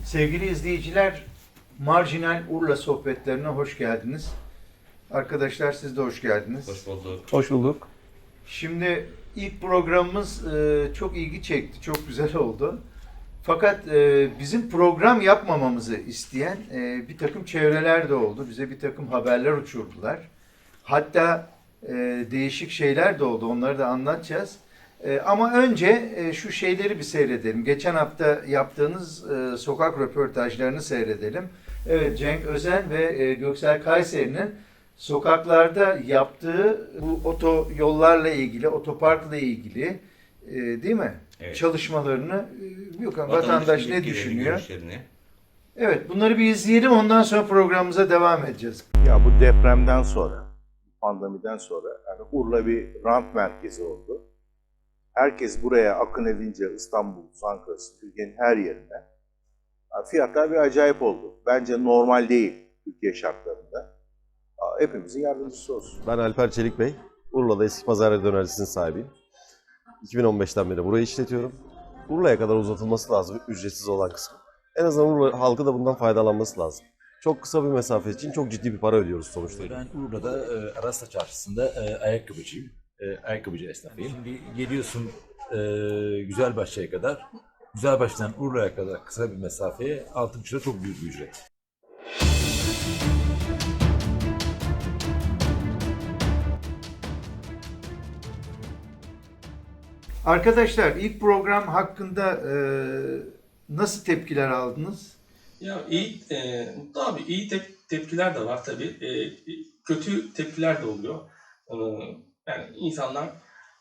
Sevgili izleyiciler, Marjinal Urla sohbetlerine hoş geldiniz. Arkadaşlar siz de hoş geldiniz. Hoş bulduk. Hoş bulduk. Şimdi ilk programımız çok ilgi çekti, çok güzel oldu. Fakat bizim program yapmamamızı isteyen bir takım çevreler de oldu. Bize bir takım haberler uçurdular. Hatta değişik şeyler de oldu, onları da anlatacağız. Ama önce şu şeyleri bir seyredelim. Geçen hafta yaptığınız sokak röportajlarını seyredelim. Evet, Cenk Özen ve Göksel Kayseri'nin sokaklarda yaptığı bu otoyollarla ilgili, otoparkla ilgili değil mi? Evet. Çalışmalarını vatandaş ne fikirlerini, düşünüyor? görüşlerini. Evet, bunları bir izleyelim, ondan sonra programımıza devam edeceğiz. Ya bu depremden sonra, pandemiden sonra yani Urla bir rant merkezi oldu. Herkes buraya akın edince İstanbul, Ankara, Türkiye'nin her yerine fiyatlar bir acayip oldu. Bence normal değil Türkiye şartlarında. Hepimizin yardımcısı olsun. Ben Alper Çelik Bey. Urla'da eski pazar dönercisinin sahibiyim. 2015'ten beri burayı işletiyorum. Urla'ya kadar uzatılması lazım ücretsiz olan kısmı. En azından Urla halkı da bundan faydalanması lazım. Çok kısa bir mesafe için çok ciddi bir para ödüyoruz sonuçta. Ben Urla'da Aras'ta Çarşısı'nda ayakkabıcıyım. Ayakkabıcı esnafıyım. Şimdi geliyorsun Güzelbahçe'ye kadar. Güzelbahçe'den Urla'ya kadar kısa bir mesafeye 6,5 lira çok büyük bir ücret. Arkadaşlar ilk program hakkında nasıl tepkiler aldınız? Ya iyi, Mutlu abi iyi tepkiler de var tabii. Kötü tepkiler de oluyor. Yani insanlar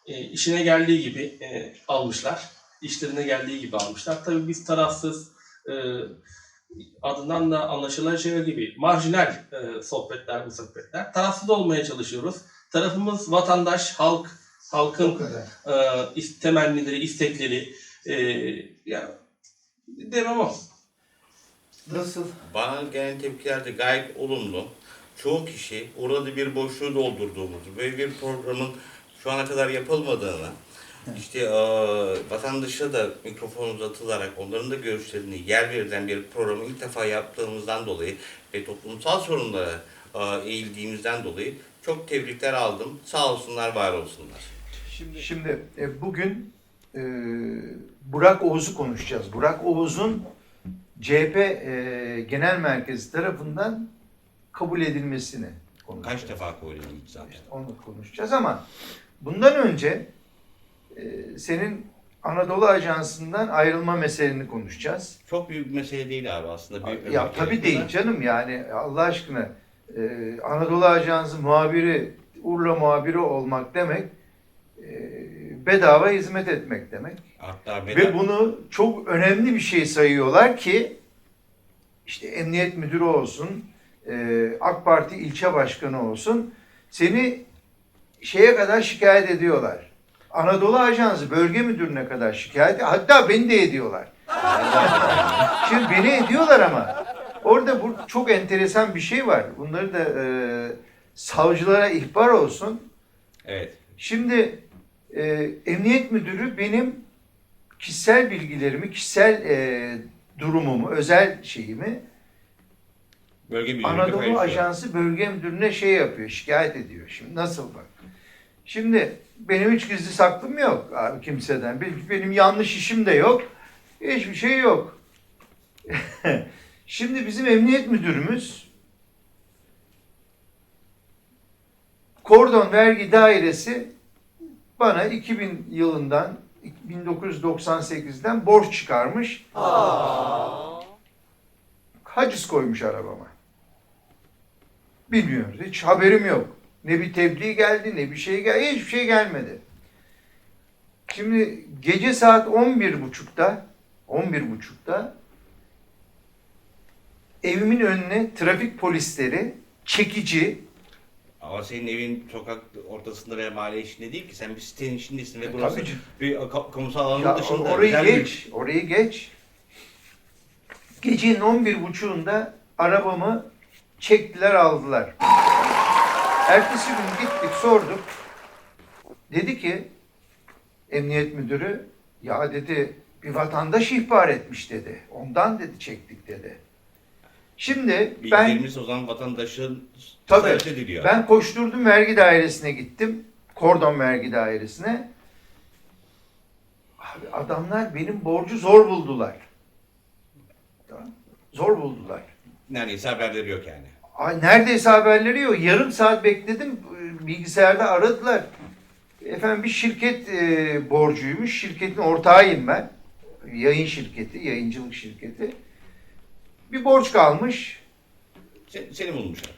işine geldiği gibi almışlar. İşlerine geldiği gibi almışlar. Tabii biz tarafsız, adından da anlaşılacağı gibi marjinal sohbetler bu sohbetler. Tarafsız olmaya çalışıyoruz. Tarafımız vatandaş, halkın temennileri, istekleri. Ya demem o. Nasıl? Bana gelen tepkiler de gayet olumlu. Çoğu kişi orada bir boşluğu doldurduğumuzu ve bir programın şu ana kadar yapılmadığını, işte vatandaşa da mikrofon uzatılarak onların da görüşlerini yer verilen bir programı ilk defa yaptığımızdan dolayı ve toplumsal sorunlara eğildiğimizden dolayı çok tebrikler aldım. Sağ olsunlar, var olsunlar. Şimdi bugün Burak Oğuz'u konuşacağız. Burak Oğuz'un CHP Genel Merkezi tarafından kabul edilmesini konuşacağız. Kaç defa koydum zaten. Onu konuşacağız ama bundan önce senin Anadolu Ajansı'ndan ayrılma meseleni konuşacağız. Çok büyük bir mesele değil abi aslında. Ya tabii değil canım, yani Allah aşkına Anadolu Ajansı muhabiri, Urla muhabiri olmak demek bedava hizmet etmek demek. Hatta Ve bunu çok önemli bir şey sayıyorlar ki işte emniyet müdürü olsun, AK Parti ilçe başkanı olsun, seni şeye kadar şikayet ediyorlar. Anadolu Ajansı bölge müdürüne kadar şikayet, hatta beni de ediyorlar. Şimdi beni ediyorlar ama orada bu çok enteresan bir şey var. Bunları da savcılara ihbar olsun. Evet. Şimdi emniyet müdürü benim kişisel bilgilerimi, kişisel durumumu, özel şeyimi Bölge müdürlüğü Anadolu paylaşıyor. Ajansı bölge müdürüne şey yapıyor, şikayet ediyor. Şimdi nasıl bak? Şimdi benim hiç gizli saklım yok abi kimseden. Benim yanlış işim de yok. Hiçbir şey yok. Şimdi bizim emniyet müdürümüz Kordon Vergi Dairesi bana 2000 yılından 1998'den borç çıkarmış. Haciz koymuş arabama. Bilmiyoruz. Hiç haberim yok. Ne bir tebliğ geldi, ne bir şey geldi. Hiçbir şey gelmedi. Şimdi gece saat 11.30'da evimin önüne trafik polisleri çekici, Ama senin evin sokak ortasında veya mahalle içinde değil ki. Sen bir sitenin içindesin ve burası tabii canım. bir kamusal alanın ya dışında. orayı Güzel bir- geç, orayı geç. Gecenin 11.30'unda arabamı çektiler, aldılar. Ertesi gün gittik, sorduk. Dedi ki emniyet müdürü, ya dedi Bir vatandaş ihbar etmiş dedi. Ondan dedi çektik dedi. Şimdi ben Bilgilerimiz o zaman vatandaşın tabii ziyaret ediliyor. ben koşturdum, vergi dairesine gittim. Kordon vergi dairesine. Abi adamlar benim borcu zor buldular. Tamam. Zor buldular. Neredeyse haberleri yok yani. Ay neredeyse haberleri yok. Yarım saat bekledim. Bilgisayarda aradılar. Efendim bir şirket borcuymuş. Şirketin ortağıyım ben. Yayın şirketi, yayıncılık şirketi. Bir borç kalmış. Seni bulmuşlar.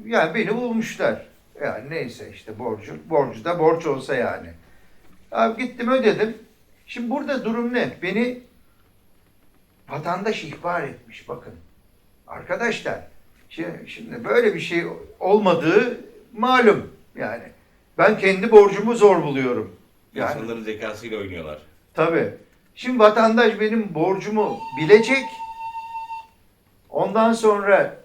Yani beni bulmuşlar. Yani neyse işte borcu da borç olsa yani. Abi gittim ödedim. Şimdi burada durum ne? Beni vatandaş ihbar etmiş bakın. Arkadaşlar şimdi böyle bir şey olmadığı malum yani. Ben kendi borcumu zor buluyorum. Yani İnsanların zekasıyla oynuyorlar. tabii. Şimdi vatandaş benim borcumu bilecek. Ondan sonra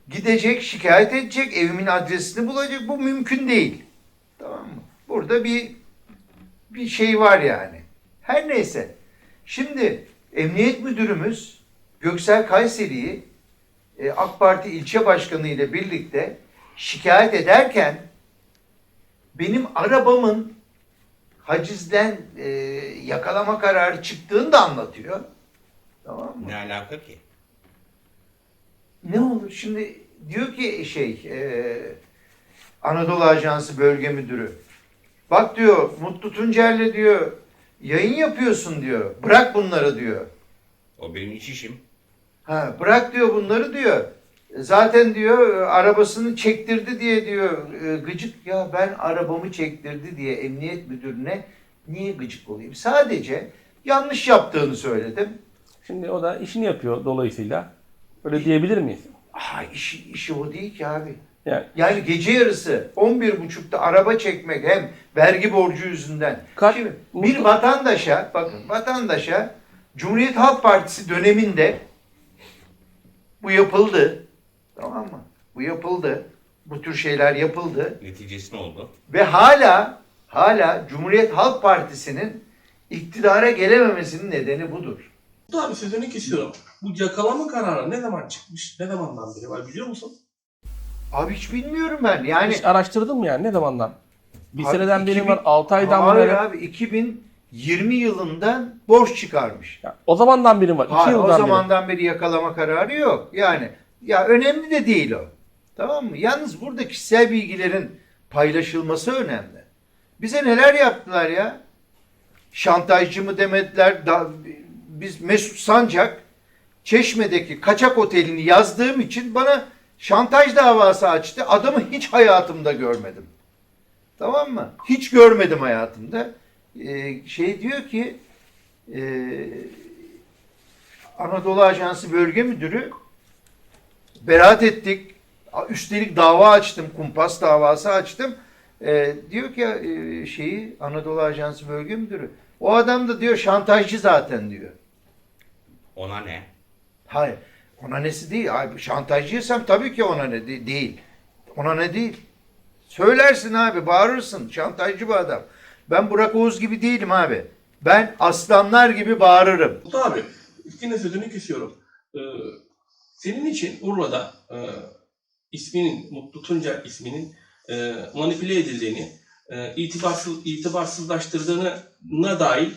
gidecek, şikayet edecek, evimin adresini bulacak. Bu mümkün değil. Tamam mı? Burada bir şey var yani. Her neyse. Şimdi Emniyet Müdürümüz Göksel Kayseri'yi AK Parti ilçe başkanı ile birlikte şikayet ederken benim arabamın hacizden yakalama kararı çıktığını da anlatıyor. Tamam mı? Ne alaka ki? Ne olur şimdi diyor ki Anadolu Ajansı Bölge Müdürü. Bak diyor Mutlu Tuncer'le diyor yayın yapıyorsun diyor. Bırak bunları diyor. O benim iç işim. Ha, bırak diyor bunları diyor. Zaten diyor arabasını çektirdi diye diyor gıcık ya ben arabamı çektirdi diye emniyet müdürüne niye gıcık olayım? Sadece yanlış yaptığını söyledim. Şimdi o da işini yapıyor dolayısıyla. Öyle diyebilir miyiz? İşi o değil ki abi. Yani Gece yarısı 11.30'da araba çekmek hem vergi borcu yüzünden. Şimdi bir vatandaşa Cumhuriyet Halk Partisi döneminde bu yapıldı. Tamam mı? Bu yapıldı. Bu tür şeyler yapıldı. Neticesi ne oldu? Ve hala Cumhuriyet Halk Partisi'nin iktidara gelememesinin nedeni budur. Abi sözünü kesiyorum. Bu yakalama kararı ne zaman çıkmış? Ne zamandan beri var biliyor musun? Abi hiç bilmiyorum ben. Yani hiç araştırdın mı yani ne zamandan? Bir Abi seneden beri 2000 var, 6 aydan hayır beri. abi 2020 yılından borç çıkarmış. Ya, o zamandan beri var. 2 Hayır, yıldan o beri. zamandan beri yakalama kararı yok. Yani ya önemli de değil o. Tamam mı? Yalnız burada kişisel bilgilerin paylaşılması önemli. Bize neler yaptılar ya? Şantajcı mı demediler? Biz Mesut Sancak Çeşme'deki kaçak otelini yazdığım için bana şantaj davası açtı. Adamı hiç hayatımda görmedim. Tamam mı? Hiç görmedim hayatımda. Diyor ki Anadolu Ajansı Bölge Müdürü beraat ettik. Üstelik dava açtım. Kumpas davası açtım. Diyor ki Anadolu Ajansı Bölge Müdürü o adam da diyor şantajcı zaten diyor. Ona ne? Hayır. Ona nesi değil. Abi, şantajcıysam tabii ki ona ne değil. Ona ne değil. Söylersin abi, bağırırsın. Şantajcı bu adam. Ben Burak Oğuz gibi değilim abi. Ben aslanlar gibi bağırırım. Mutlu abi yine sözünü kesiyorum. Senin için Urla'da isminin, Mutlu Tuncer isminin manipüle edildiğini, itibarsızlaştırdığına dair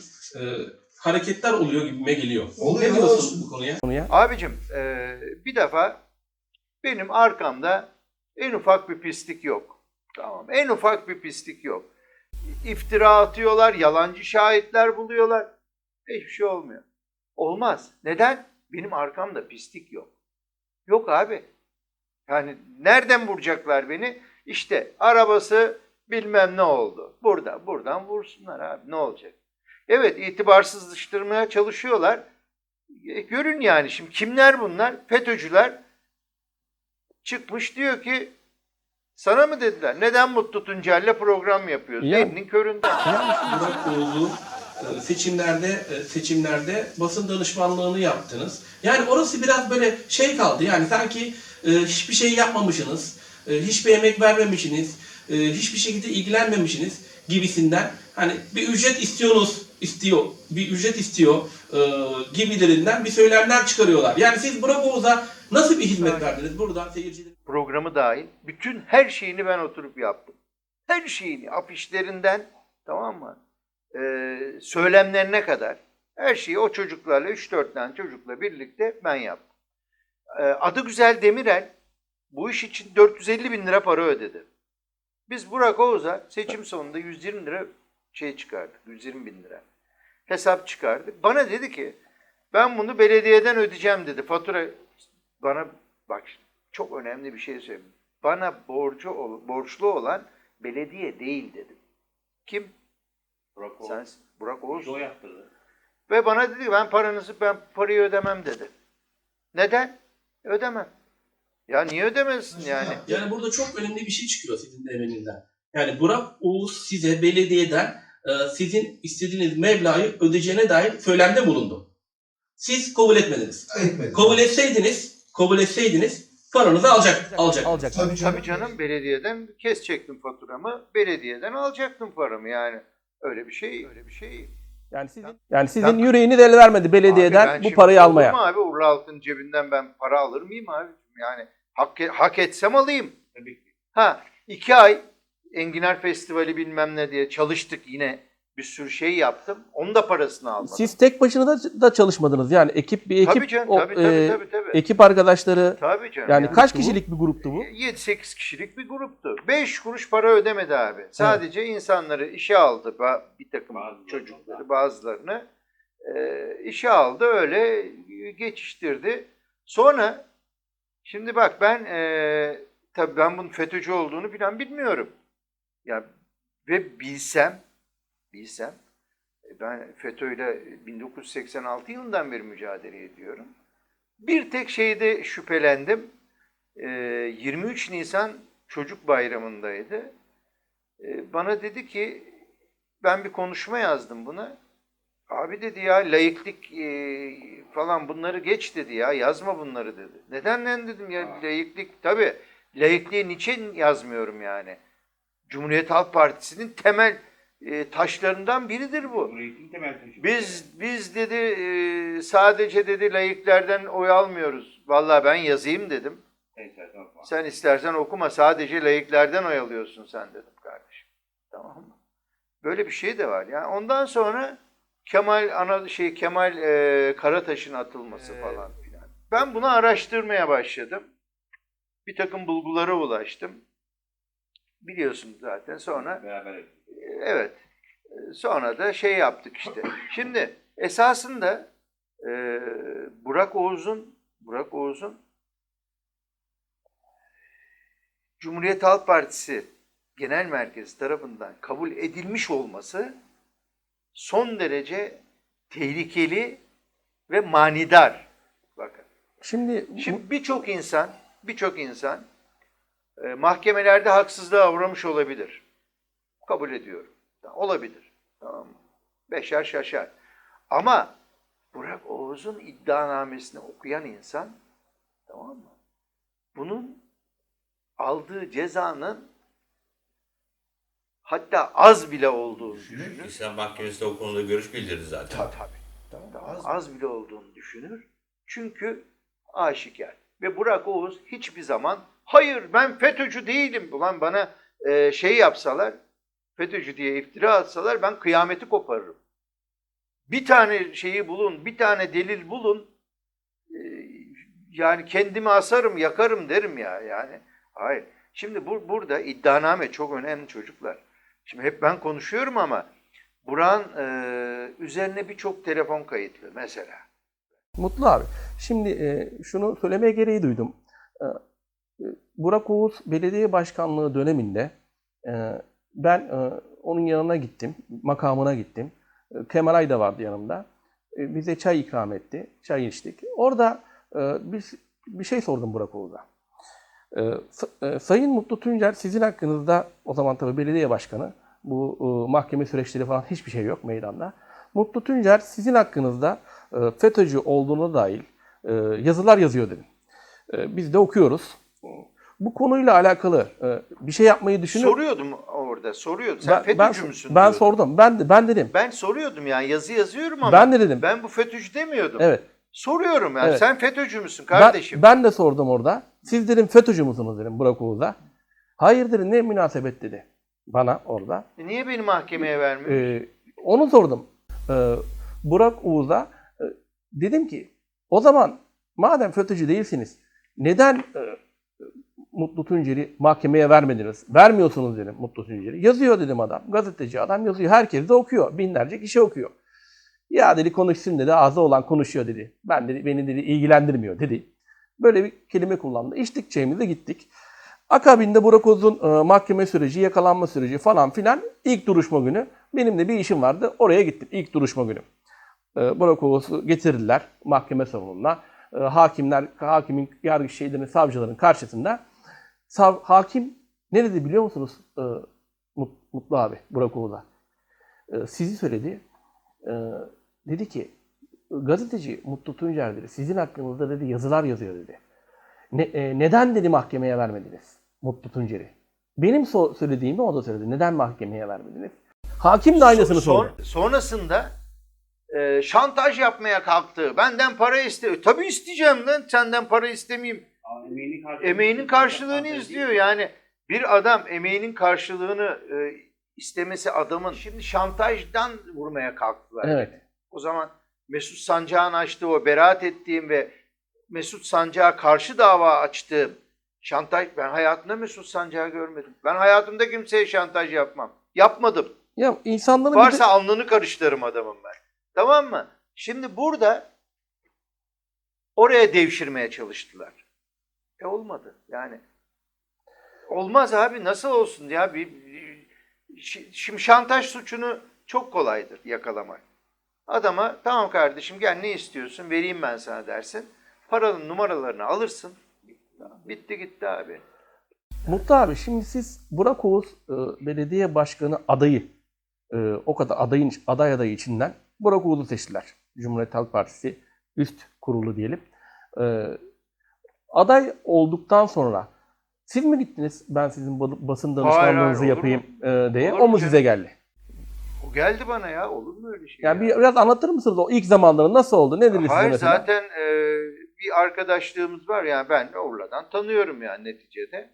hareketler oluyor gibime geliyor. Oluyor, Ne diyorsun olsun. bu konuya? Abicim bir defa benim arkamda en ufak bir pislik yok. Tamam, en ufak bir pislik yok. İftira atıyorlar, yalancı şahitler buluyorlar. Hiçbir şey olmuyor. Olmaz. Neden? Benim arkamda pislik yok. Yok abi. Yani nereden vuracaklar beni? İşte arabası bilmem ne oldu. Buradan vursunlar abi. Ne olacak? Evet, itibarsızlaştırmaya çalışıyorlar. Görün yani şimdi kimler bunlar? FETÖ'cüler çıkmış diyor ki sana mı dediler? Neden Mutlu Tuncer'le program yapıyorsun? Ya. Elinin köründe. Burak Oğuz'un seçimlerde basın danışmanlığını yaptınız. Yani orası biraz böyle şey kaldı. Yani sanki hiçbir şey yapmamışsınız, hiçbir emek vermemişsiniz, hiçbir şekilde ilgilenmemişsiniz gibisinden hani bir ücret bir ücret istiyor gibilerinden bir söylemler çıkarıyorlar. Yani siz Burak Oğuz'a nasıl bir hizmet verdiniz? Buradan seyirciler... Programı dahil bütün her şeyini ben oturup yaptım. Her şeyini, afişlerinden, tamam mı? Söylemlerine kadar her şeyi o çocuklarla, 3-4 tane çocukla birlikte ben yaptım. Adıgüzel Demirel bu iş için 450 bin lira para ödedi. Biz Burak Oğuz'a seçim sonunda 120 lira çıkardık. 120 bin lira. Hesap çıkardık. Bana dedi ki ben bunu belediyeden ödeyeceğim dedi. Fatura bana bak çok önemli bir şey söyleyeyim. Bana borçlu olan belediye değil dedim. Kim? Burak Oğuz. Sensin. Burak Oğuz. O yaptırdı. Ve bana dedi ki ben parayı ödemem dedi. Neden? Ödemem. Ya niye ödemezsin yani? Yani burada çok önemli bir şey çıkıyor sizin de emeğinizden. Yani Burak Oğuz size belediyeden sizin istediğiniz meblağı ödeyeceğine dair söylemde bulundu. Siz kabul etmediniz. Kabul etseydiniz paranızı alacak. Tabii canım belediyeden kesecektim faturamı. Belediyeden alacaktım paramı yani. Öyle bir şey. Yani sizin yüreğiniz el vermedi belediyeden Abi ben bu şimdi parayı olur almaya. mu abi Urla Halk'ın cebinden ben para alır mıyım abi? Yani hak etsem alayım. Tabii ki. 2 ay Enginar Festivali bilmem ne diye çalıştık yine. Bir sürü şey yaptım. Onun da parasını almadım. Siz tek başına da çalışmadınız. Yani bir ekip Tabii canım, tabii. ekip arkadaşları Tabii canım. yani kaç kişilik bir gruptu bu? 7-8 kişilik bir gruptu. 5 kuruş para ödemedi abi. Sadece insanları işe aldı. Bir takım çocukları bazılarını işe aldı. Öyle geçiştirdi. Sonra şimdi bak ben tabii ben bunun FETÖ'cü olduğunu falan bilmiyorum. Ya ve bilsem ben FETÖ'yle 1986 yılından beri mücadele ediyorum. Bir tek şeyde şüphelendim. 23 Nisan Çocuk Bayramı'ndaydı. Bana dedi ki ben bir konuşma yazdım buna. Abi dedi ya laiklik falan bunları geç dedi ya yazma bunları dedi. Neden lan dedim ya laiklik tabii laikliği niçin yazmıyorum yani. Cumhuriyet Halk Partisi'nin temel taşlarından biridir bu. Biz dedi sadece dedi laiklerden oy almıyoruz. Vallahi ben yazayım dedim. Sen istersen okuma sadece laiklerden oy alıyorsun sen dedim kardeşim. Tamam mı? Böyle bir şey de var. Yani ondan sonra Kemal Karataş'ın atılması falan filan. Ben bunu araştırmaya başladım. Bir takım bulgulara ulaştım. Biliyorsun zaten sonra. Evet. Sonra da şey yaptık işte. Şimdi esasında Burak Oğuz'un Cumhuriyet Halk Partisi Genel Merkezi tarafından kabul edilmiş olması son derece tehlikeli ve manidar. Bakın. Şimdi birçok insan mahkemelerde haksızlığa uğramış olabilir. Kabul ediyorum. Olabilir. Tamam mı? Beşer şaşar. Ama Burak Oğuz'un iddianamesini okuyan insan, tamam mı? Bunun aldığı cezanın hatta az bile olduğunu düşünür. İslam Mahkemesi de o konuda görüş bildirdi zaten. Tabii. Az bile olduğunu düşünür. Çünkü aşikar. Ve Burak Oğuz hiçbir zaman hayır ben FETÖ'cü değilim. Ulan bana şey yapsalar, FETÖ'cü diye iftira atsalar ben kıyameti koparırım. Bir tane şeyi bulun, bir tane delil bulun. Yani kendimi asarım, yakarım derim ya yani. Hayır. Şimdi burada iddianame çok önemli çocuklar. Şimdi hep ben konuşuyorum ama Burak'ın üzerine birçok telefon kayıtlı mesela. Mutlu abi. Şimdi şunu söylemeye gereği duydum. Burak Oğuz belediye başkanlığı döneminde ben onun yanına gittim, makamına gittim. Kemal Ay da vardı yanımda. Bize çay ikram etti, çay içtik. Orada bir şey sordum Burak Oğuz'a. Sayın Mutlu Tuncer sizin hakkınızda, o zaman tabii belediye başkanı, bu mahkeme süreçleri falan hiçbir şey yok meydanda. Mutlu Tuncer sizin hakkınızda FETÖ'cü olduğuna dair yazılar yazıyor dedim. Biz de okuyoruz. Bu konuyla alakalı bir şey yapmayı düşünüyor. Soruyordum orada. orada. Soruyordu. Sen Ben, FETÖ'cü müsün ben diyordun. sordum. Ben dedim. Ben soruyordum yani yazı yazıyorum ama Ben de dedim. ben bu FETÖ'cü demiyordum. Evet. Soruyorum yani Evet. sen FETÖ'cü müsün kardeşim? Ben de sordum orada. Siz dedim FETÖ'cü musunuz dedim Burak Oğuz'a. Hayır dedi, ne münasebet dedi bana orada. Niye beni mahkemeye vermiyor? Onu sordum. Burak Oğuz'a dedim ki o zaman madem FETÖ'cü değilsiniz neden Mutlu Tuncer'i mahkemeye vermediniz? Vermiyorsunuz dedim Mutlu Tuncer'i. Yazıyor dedim adam. Gazeteci adam yazıyor. Herkes de okuyor. Binlerce kişi okuyor. Ya dedi konuşsun dedi. Ağzı olan konuşuyor dedi. Beni dedi ilgilendirmiyor dedi. Böyle bir kelime kullandı. İçtik çayımıza gittik. Akabinde Burak Oğuz'un mahkeme süreci, yakalanma süreci falan filan ilk duruşma günü. Benim de bir işim vardı. Oraya gittim ilk duruşma günü. Burak Oğuz'u getirdiler mahkeme salonuna. Hakimin, yargı şeylerin, savcıların karşısında. Hakim ne dedi biliyor musunuz Mutlu abi Burak Oğuz'a? Sizi söyledi. Dedi ki gazeteci Mutlu Tuncer dedi sizin hakkınızda dedi yazılar yazıyor dedi. Neden dedi mahkemeye vermediniz Mutlu Tuncer'i? Benim söylediğimi o da söyledi. Neden mahkemeye vermediniz? Hakim de aynısını sordu. Sonrasında şantaj yapmaya kalktı. Benden para istiyor. Tabii isteyeceğim lan. Senden para istemeyeyim. Emeğinin karşılığını istiyor. Yani bir adam emeğinin karşılığını istemesi adamın. Şimdi şantajdan vurmaya kalktılar. Evet. O zaman Mesut Sancar'ın açtığı o beraat ettiğim ve Mesut Sancar'a karşı dava açtığım şantaj, ben hayatımda Mesut Sancar'ı görmedim. Ben hayatımda kimseye şantaj yapmam. Yapmadım. Ya insanların Varsa alnını karıştırırım adamın ben. Tamam mı? Şimdi burada oraya devşirmeye çalıştılar. Olmadı. Yani olmaz abi. Nasıl olsun ya? Şimdi şantaj suçunu çok kolaydır yakalamak. Adama tamam kardeşim gel ne istiyorsun vereyim ben sana dersin. Paranın numaralarını alırsın. Bitti gitti abi. Mutlu abi şimdi siz Burak Oğuz belediye başkanı adayı o kadar aday adayı içinden Burak Oğuz'u seçtiler. Cumhuriyet Halk Partisi üst kurulu diyelim. Aday olduktan sonra siz mi gittiniz ben sizin basın danışmanlığınızı hayır, yapayım diye? Olur O mu mu canım? size geldi? O geldi bana ya. Olur mu öyle şey Yani ya? biraz anlatır mısınız o ilk zamanları nasıl oldu? Ne dedi size Hayır mesela? zaten bir arkadaşlığımız var yani ben Urla'dan tanıyorum yani neticede.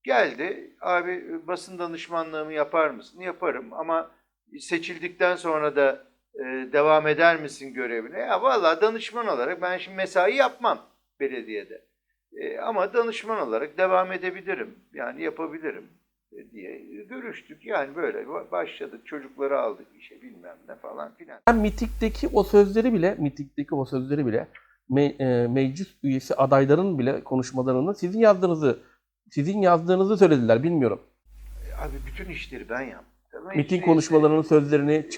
Geldi abi basın danışmanlığımı yapar mısın? Yaparım ama seçildikten sonra da devam eder misin görevine? Ya vallahi danışman olarak ben şimdi mesai yapmam belediyede. Ama danışman olarak devam edebilirim. Yani yapabilirim diye görüştük. Yani böyle başladık. Çocukları aldık işe bilmem ne falan filan. Ben Mitik'teki o sözleri bile meclis üyesi adayların bile konuşmalarında sizin yazdığınızı söylediler bilmiyorum. Abi bütün işleri ben yaptım. Miting konuşmalarının sözlerini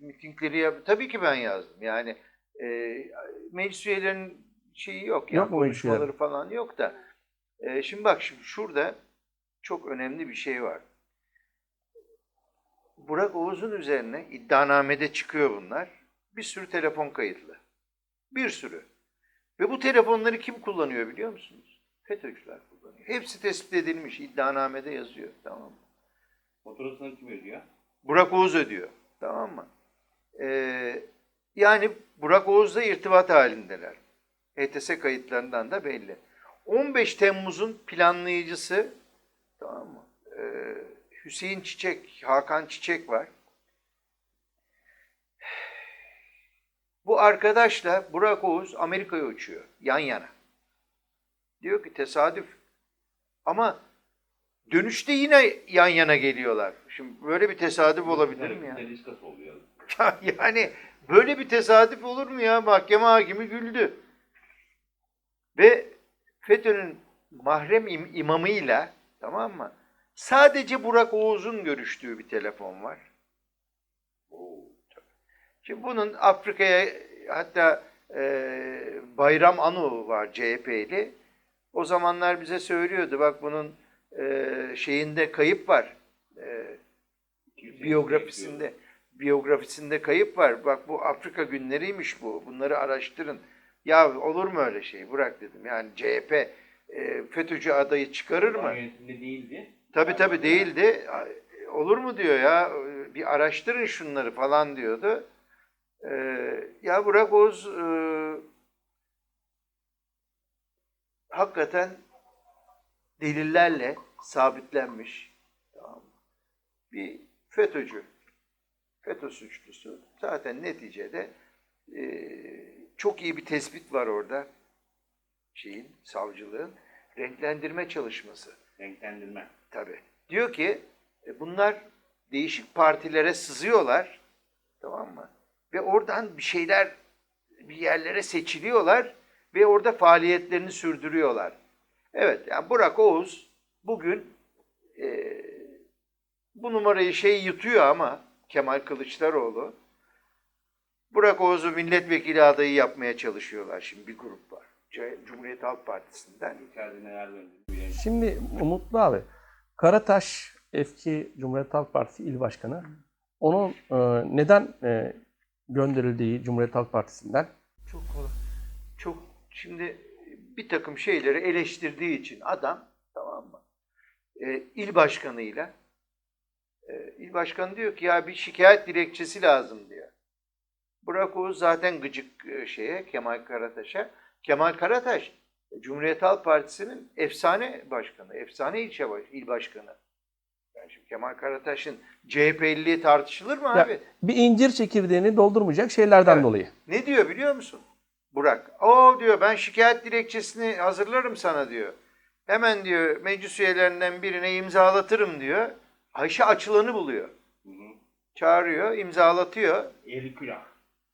mitingleri tabii ki ben yazdım. Yani meclis üyelerinin şeyi yok. Yani Yok mu meclis konuşmaları üyeleri? falan yok da. Şimdi bak şurada çok önemli bir şey var. Burak Oğuz'un üzerine iddianamede çıkıyor bunlar. Bir sürü telefon kayıtlı. Bir sürü. Ve bu telefonları kim kullanıyor biliyor musunuz? FETÖ'cüler kullanıyor. Hepsi tespit edilmiş. İddianamede yazıyor. Tamam mı? Faturasını kim ödüyor? Burak Oğuz ödüyor. Tamam mı? Yani Burak Oğuz'la irtibat halindeler. HTS kayıtlarından da belli. 15 Temmuz'un planlayıcısı tamam mı? Hüseyin Çiçek, Hakan Çiçek var. Bu arkadaşla Burak Oğuz Amerika'ya uçuyor. Yan yana. Diyor ki tesadüf. Ama dönüşte yine yan yana geliyorlar. Şimdi böyle bir tesadüf olabilir mi ya? Deniskası oluyor. Yani böyle bir tesadüf olur mu ya? Mahkeme hakimi güldü. Ve FETÖ'nün mahrem imamıyla tamam mı? Sadece Burak Oğuz'un görüştüğü bir telefon var. Şimdi bunun Afrika'ya hatta Bayram Anu var CHP'li. O zamanlar bize söylüyordu bak bunun şeyinde kayıp var. Biyografisinde kayıp var. Bak bu Afrika günleriymiş bu. Bunları araştırın. Ya olur mu öyle şey? Bırak dedim. Yani CHP FETÖ'cü adayı çıkarır mı? Yönetimde değildi. Tabii değildi. Olur mu diyor ya, bir araştırın şunları falan diyordu. Ya Burak Oğuz hakikaten delillerle sabitlenmiş, tamam mı? Bir FETÖ'cü, FETÖ suçlusu. Zaten neticede çok iyi bir tespit var orada savcılığın renklendirme çalışması. Renklendirme. Tabii. Diyor ki bunlar değişik partilere sızıyorlar, tamam mı? Ve oradan bir yerlere seçiliyorlar ve orada faaliyetlerini sürdürüyorlar. Evet, yani Burak Oğuz bugün bu numarayı yutuyor ama Kemal Kılıçdaroğlu, Burak Oğuz'u milletvekili adayı yapmaya çalışıyorlar şimdi, bir grup var. Cumhuriyet Halk Partisi'nden. Şimdi Mutlu abi, Karataş eski Cumhuriyet Halk Partisi İl Başkanı. Onun neden gönderildiği Cumhuriyet Halk Partisi'nden? Çok kolay. Şimdi bir takım şeyleri eleştirdiği için adam, tamam mı? İl başkanıyla il başkanı diyor ki ya bir şikayet dilekçesi lazım diyor. Burak Oğuz zaten gıcık Kemal Karataş'a. Kemal Karataş Cumhuriyet Halk Partisi'nin efsane başkanı, efsane il başkanı. Yani şimdi Kemal Karataş'ın CHP'liliği tartışılır mı abi? Ya, bir incir çekirdeğini doldurmayacak şeylerden Evet. dolayı. Ne diyor biliyor musun Burak? O diyor ben şikayet dilekçesini hazırlarım sana diyor. Hemen diyor meclis üyelerinden birine imzalatırım diyor. Ayşe Açılan'ı buluyor. Çağırıyor, imzalatıyor. Eğri külah.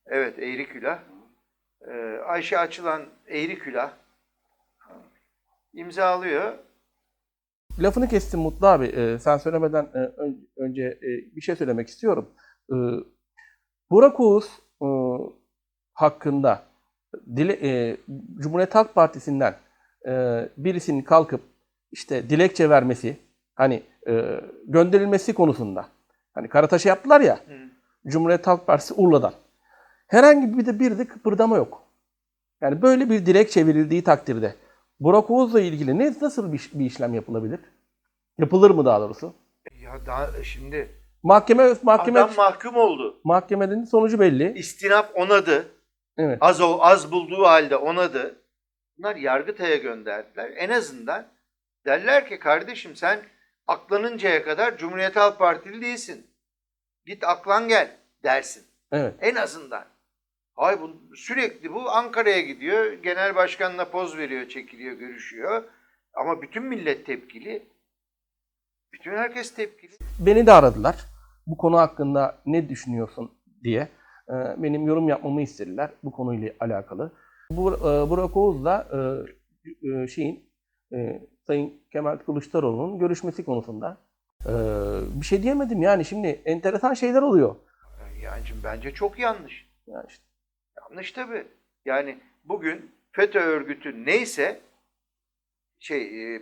Evet, eğri külah. Ayşe Açılan eğri külah imzalıyor. Lafını kestim Mutlu abi. Sen söylemeden önce bir şey söylemek istiyorum. Burak Oğuz hakkında Cumhuriyet Halk Partisi'nden birisinin kalkıp işte dilekçe vermesi, hani gönderilmesi konusunda, hani Karataş'a yaptılar ya, Cumhuriyet Halk Partisi Urla'dan. Herhangi bir de kıpırdama yok. Yani böyle bir dilekçe verildiği takdirde Burak Oğuz'la ilgili nasıl bir işlem yapılabilir? Yapılır mı daha doğrusu? Ya daha şimdi Mahkeme adam mahkum oldu. mahkemenin sonucu belli. İstinaf onadı. Evet. Az bulduğu halde onadı. Bunlar Yargıtay'a gönderdiler. En azından derler ki kardeşim sen aklanıncaya kadar Cumhuriyet Halk Partili değilsin. Git aklan gel dersin. Evet. En azından. Sürekli bu Ankara'ya gidiyor. Genel başkanla poz veriyor, çekiliyor, görüşüyor. Ama bütün millet tepkili. Bütün herkes tepkili. Beni de aradılar. Bu konu hakkında ne düşünüyorsun diye. Benim yorum yapmamı istediler bu konuyla alakalı. Burak Oğuz'la Sayın Kemal Kılıçdaroğlu'nun görüşmesi konusunda bir şey diyemedim yani. Şimdi enteresan şeyler oluyor. Yani şimdi bence çok yanlış. Yani işte. Yanlış tabii. Yani bugün FETÖ örgütü neyse,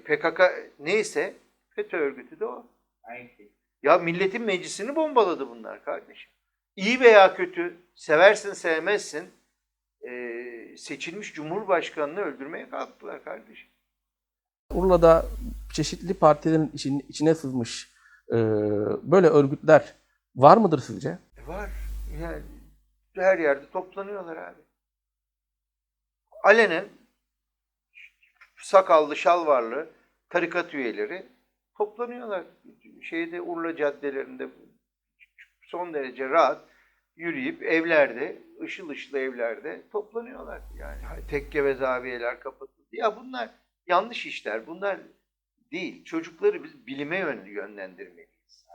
PKK neyse FETÖ örgütü de o. Aynı şey. Ya milletin meclisini bombaladı bunlar kardeşim. İyi veya kötü, seversin sevmezsin, seçilmiş cumhurbaşkanını öldürmeye kalktılar kardeşim. Urla'da çeşitli partilerin içine sızmış böyle örgütler var mıdır sizce? Var. Yani her yerde toplanıyorlar abi. Alenen sakallı, şalvarlı tarikat üyeleri toplanıyorlar. Urla caddelerinde son derece rahat yürüyüp evlerde, ışıl ışıl evlerde toplanıyorlar. Yani tekke ve zaviyeler kapatıldı. Ya bunlar yanlış işler. Bunlar değil. Çocukları biz bilime yönlendirmeliyiz.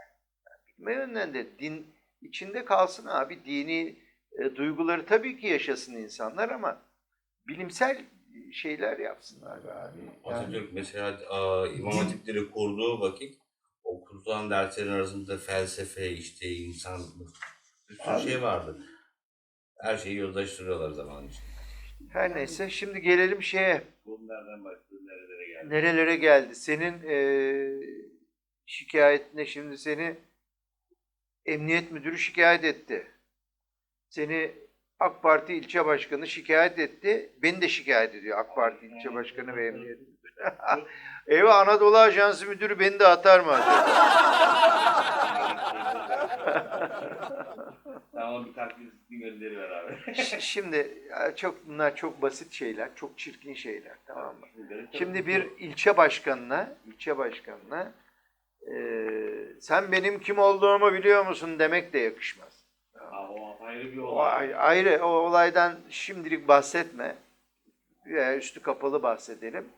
Yani bilime yönlendir. Din içinde kalsın abi. Dini duyguları tabii ki yaşasın insanlar ama bilimsel şeyler yapsınlar be abi. Atatürk mesela İmam Hatipleri kurduğu vakit okutulan derslerin arasında felsefe, işte insanlık, bir sürü şey vardı. Her şeyi yozlaştırıyorlar zaman için. Her neyse şimdi gelelim şeye. Bunlardan başladı nerelere geldi? Nerelere geldi? Senin şikayetine şimdi seni emniyet müdürü şikayet etti. Seni AK Parti ilçe başkanı şikayet etti. Beni de şikayet ediyor AK Parti ilçe başkanı ve emniyet müdürü. Eyvah, Anadolu Ajansı müdürü beni de atar mı acaba? Tamam, bir takvizli gönderiver abi. Şimdi bunlar çok basit şeyler, çok çirkin şeyler, tamam mı? Şimdi bir ilçe başkanına sen benim kim olduğumu biliyor musun demek de yakışmaz. O ayrı bir O olay. ayrı, o olaydan şimdilik bahsetme. Veya üstü kapalı bahsedelim.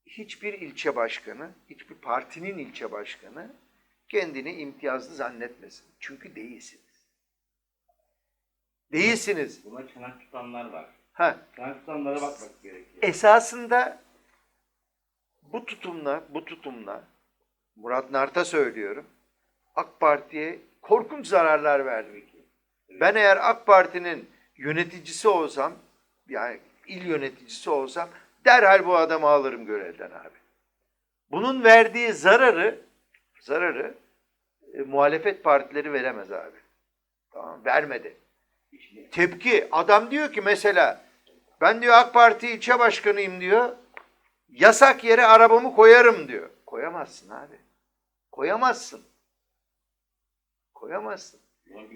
Hiçbir ilçe başkanı, hiçbir partinin ilçe başkanı kendini imtiyazlı zannetmesin. Çünkü değilsiniz. Değilsiniz. Buna çanak tutanlar var. Ha, Çanak tutanlara bakmak gerekiyor. esasında bu tutumla Murat Nart'a söylüyorum. AK Parti'ye korkunç zararlar verdi. Ben eğer AK Parti'nin yöneticisi olsam, yani il yöneticisi olsam derhal bu adamı alırım görevden abi. Bunun verdiği zararı muhalefet partileri veremez abi. Tamam, vermedi. Tepki, adam diyor ki mesela ben diyor AK Parti ilçe başkanıyım diyor. Yasak yere arabamı koyarım diyor. Koyamazsın abi. Koyamazsın.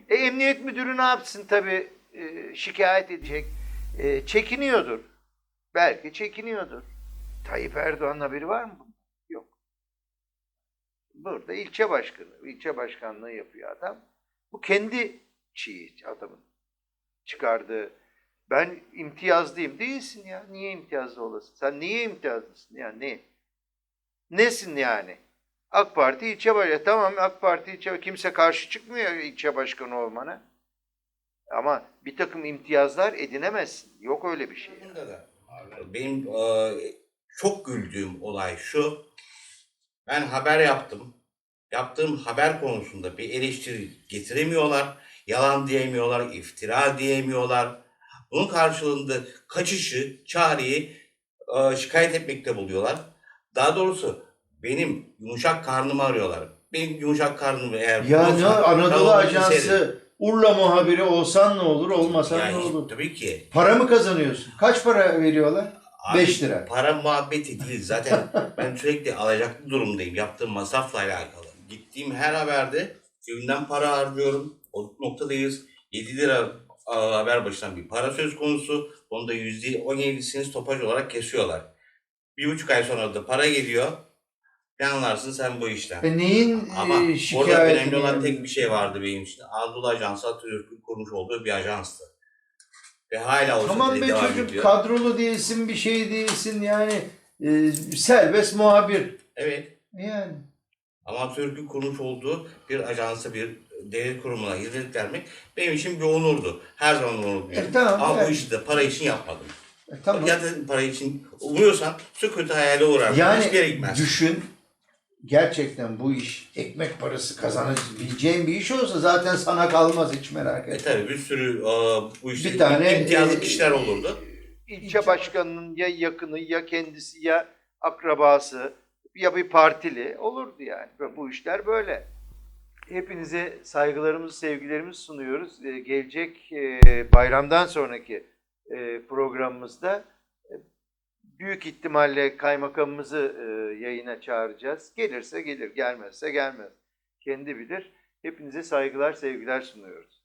Emniyet müdürü ne yapsın tabii, şikayet edecek. Çekiniyordur. Belki çekiniyordur. Tayyip Erdoğan'ın haberi var mı? Yok. Burada ilçe başkanlığı yapıyor adam. Bu kendi adamın çıkardığı. Ben imtiyazlıyım. Değilsin ya. Niye imtiyazlı olasın? Sen niye imtiyazlısın? Ya ne? Nesin yani? AK Parti ilçe başkanı. Tamam, AK Parti ilçe, kimse karşı çıkmıyor ilçe başkanı olmana. Ama bir takım imtiyazlar edinemezsin. Yok öyle bir şey. Benim çok güldüğüm olay şu. Ben haber yaptım. Yaptığım haber konusunda bir eleştiri getiremiyorlar. Yalan diyemiyorlar, iftira diyemiyorlar. Bunun karşılığında kaçışı, çareyi şikayet etmekte buluyorlar. Daha doğrusu benim yumuşak karnımı arıyorlar. Benim yumuşak karnımı eğer... Ya ne Anadolu Kanalımı Ajansı keserim. Urla muhabiri olsan ne olur, olmasan Yani ne olur? tabii ki. Para mı kazanıyorsun? Kaç para veriyorlar? Abi, 5 lira. Para muhabbeti değil. Zaten ben sürekli alacaklı durumdayım. Yaptığım masrafla alakalı. Gittiğim her haberde cebimden para harcıyorum. O noktadayız. 7 lira haber başına bir para söz konusu. Onu da %17'sini stopaj olarak kesiyorlar. 1,5 ay sonra da para geliyor. Ne anlarsın sen bu işten? Neyin Ama orada şikayetini önemli olan yani? tek bir şey vardı benim için. Anadolu Ajansı Atatürk'ün kurmuş olduğu bir ajanstı. Ve hala o Tamam şekilde be devam çocuk, ediyor. kadrolu değilsin, bir şey değilsin yani, serbest muhabir. Evet. Yani. Ama Atatürk'ün kurmuş olduğu bir ajansa, bir devlet kurumuna hizmet vermek benim için bir onurdu. Her zaman onur duyuyorum. Tamam, Ama evet. bu işi de para için yapmadım. Tamam. Ya da para için umuyorsan sükutu hayale uğrar. Hiçbir yere Yani gitmez. düşün, gerçekten bu iş ekmek parası kazanabileceğin bir iş olsa zaten sana kalmaz, hiç merak etme. Tabii bir sürü bu işte Bir tane, imtiyazlı kişiler olurdu. İlçe başkanının ya yakını, ya kendisi, ya akrabası, ya bir partili olurdu yani. Bu işler böyle. Hepinize saygılarımızı, sevgilerimizi sunuyoruz. Gelecek bayramdan sonraki programımızda büyük ihtimalle kaymakamımızı yayına çağıracağız. Gelirse gelir, gelmezse gelmez. Kendi bilir. Hepinize saygılar, sevgiler sunuyoruz.